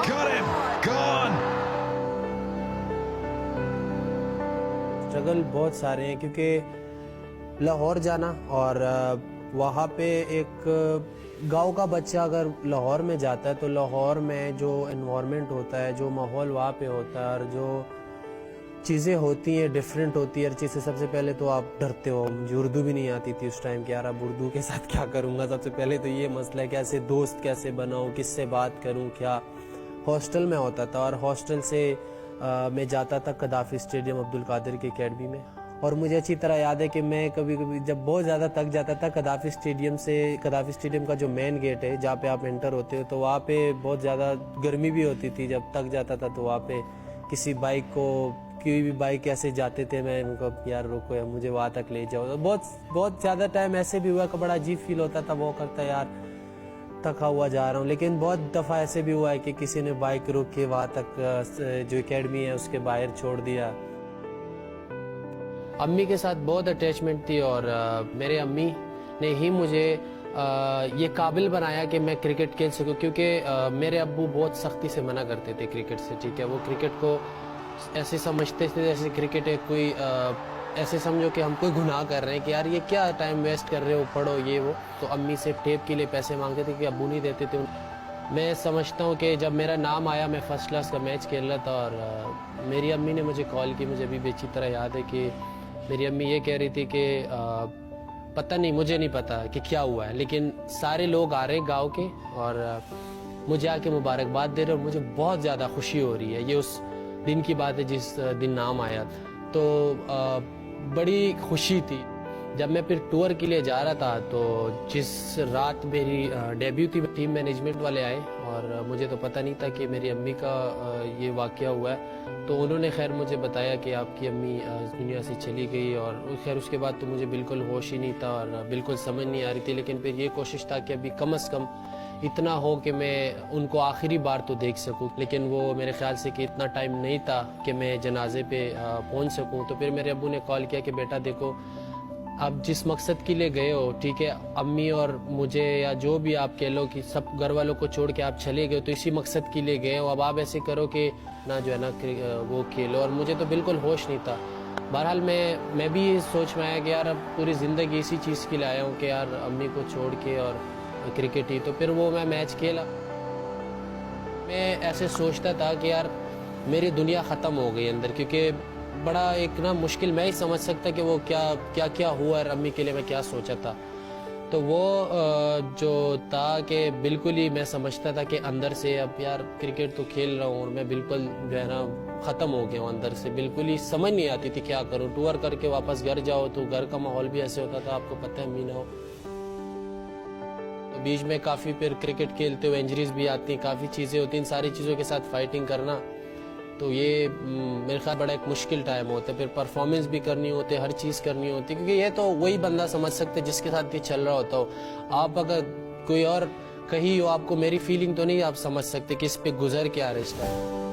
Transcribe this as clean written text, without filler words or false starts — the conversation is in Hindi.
got him, gone. स्ट्रगल बहुत सारे हैं क्योंकि लाहौर जाना और वहाँ पे एक गांव का बच्चा अगर लाहौर में जाता है तो लाहौर में जो एनवायरनमेंट होता है, जो माहौल वहाँ पे होता है और जो चीज़ें होती हैं डिफरेंट होती है हर चीज़ से। सबसे पहले तो आप डरते हो। मुझे उर्दू भी नहीं आती थी उस टाइम कि यार अब उर्दू के साथ क्या करूँगा। सबसे पहले तो ये मसला है कैसे दोस्त कैसे बनाऊँ, किससे बात करूँ, क्या। हॉस्टल में होता था और हॉस्टल से मैं जाता था कदाफी स्टेडियम अब्दुल कादिर की अकेडमी में। और मुझे अच्छी तरह याद है कि मैं कभी कभी जब बहुत ज़्यादा थक जाता था कदाफी स्टेडियम का जो मेन गेट है जहाँ पे आप एंटर होते हो तो वहाँ पे बहुत ज़्यादा गर्मी भी होती थी। जब थक जाता था तो वहाँ पे किसी बाइक को कोई भी बाइक ऐसे जाते थे, मैं उनको यार रोको यार मुझे वहाँ तक ले जाओ। तो बहुत ज़्यादा टाइम ऐसे भी हुआ कि बड़ा अजीब फील होता था, वो करता यार थका हुआ जा रहा हूँ। लेकिन बहुत दफ़ा ऐसे भी हुआ है कि किसी ने बाइक रोक के वहाँ तक जो एकेडमी है उसके बाहर छोड़ दिया। अम्मी के साथ बहुत अटैचमेंट थी और मेरे अम्मी ने ही मुझे ये काबिल बनाया कि मैं क्रिकेट खेल सकूं, क्योंकि मेरे अब्बू बहुत सख्ती से मना करते थे क्रिकेट से। ठीक है, वो क्रिकेट को ऐसे समझते थे जैसे क्रिकेट है कोई ऐसे समझो कि हम कोई गुनाह कर रहे हैं कि यार ये क्या टाइम वेस्ट कर रहे हो, पढ़ो ये वो। तो अम्मी से टेप के लिए पैसे मांगते थे कि अब्बू नहीं देते थे। मैं समझता हूँ कि जब मेरा नाम आया मैं फर्स्ट क्लास का मैच खेल रहा था और मेरी अम्मी ने मुझे कॉल की। मुझे अभी भी अच्छी तरह याद है कि मेरी अम्मी ये कह रही थी कि पता नहीं, मुझे नहीं पता कि क्या हुआ है, लेकिन सारे लोग आ रहे हैं गाँव के और मुझे आके मुबारकबाद दे रहे और मुझे बहुत ज़्यादा खुशी हो रही है। ये उस दिन की बात है जिस दिन नाम आया, तो बड़ी खुशी थी। जब मैं फिर टूर के लिए जा रहा था तो जिस रात मेरी डेब्यू थी टीम मैनेजमेंट वाले आए और मुझे तो पता नहीं था कि मेरी अम्मी का ये वाक़या हुआ है। तो उन्होंने खैर मुझे बताया कि आपकी अम्मी दुनिया से चली गई और खैर उसके बाद तो मुझे बिल्कुल होश ही नहीं था और बिल्कुल समझ नहीं आ रही थी। लेकिन फिर ये कोशिश था कि अभी कम से कम इतना हो कि मैं उनको आखिरी बार तो देख सकूं। लेकिन वो मेरे ख्याल से कि इतना टाइम नहीं था कि मैं जनाजे पे पहुंच सकूं। तो फिर मेरे अब्बू ने कॉल किया कि बेटा देखो, आप जिस मकसद के लिए गए हो, ठीक है, अम्मी और मुझे या जो भी आप कह लो कि सब घर वालों को छोड़ के आप चले गए तो इसी मकसद के लिए गए हो। अब आप ऐसे करो कि ना जो है ना वो खेलो। और मुझे तो बिल्कुल होश नहीं था। बहरहाल मैं भी ये सोच में आया कि यार अब पूरी ज़िंदगी इसी चीज़ के लिए आया हूँ कि यार अम्मी को छोड़ के और क्रिकेट ही। तो फिर वो मैं मैच खेला। मैं ऐसे सोचता था कि यार मेरी दुनिया ख़त्म हो गई अंदर, क्योंकि बड़ा एक ना मुश्किल मैं ही समझ सकता कि वो क्या हुआ और अम्मी के लिए मैं क्या सोचा था। तो वो जो था कि बिल्कुल ही मैं समझता था कि अंदर से अब यार क्रिकेट तो खेल रहा हूँ और मैं बिल्कुल जो है ना ख़त्म हो गया हूँ अंदर से। बिल्कुल ही समझ नहीं आती थी क्या करूँ। टूर करके वापस घर जाओ तो घर का माहौल भी ऐसे होता था, आपको पता है अम्मी ना हो। तो बीच में काफ़ी फिर क्रिकेट खेलते हुए इंजरीज भी आती हैं, काफ़ी चीज़ें होती हैं। इन सारी चीज़ों के साथ फाइटिंग करना तो ये मेरे ख्याल बड़ा एक मुश्किल टाइम होता है। फिर परफॉर्मेंस भी करनी होती है, हर चीज़ करनी होती है, क्योंकि ये तो वही बंदा समझ सकते है जिसके साथ ये चल रहा होता हो। आप अगर कोई और कहीं हो, आपको मेरी फीलिंग तो नहीं आप समझ सकते कि इस पे गुजर क्या रहा है इस टाइम।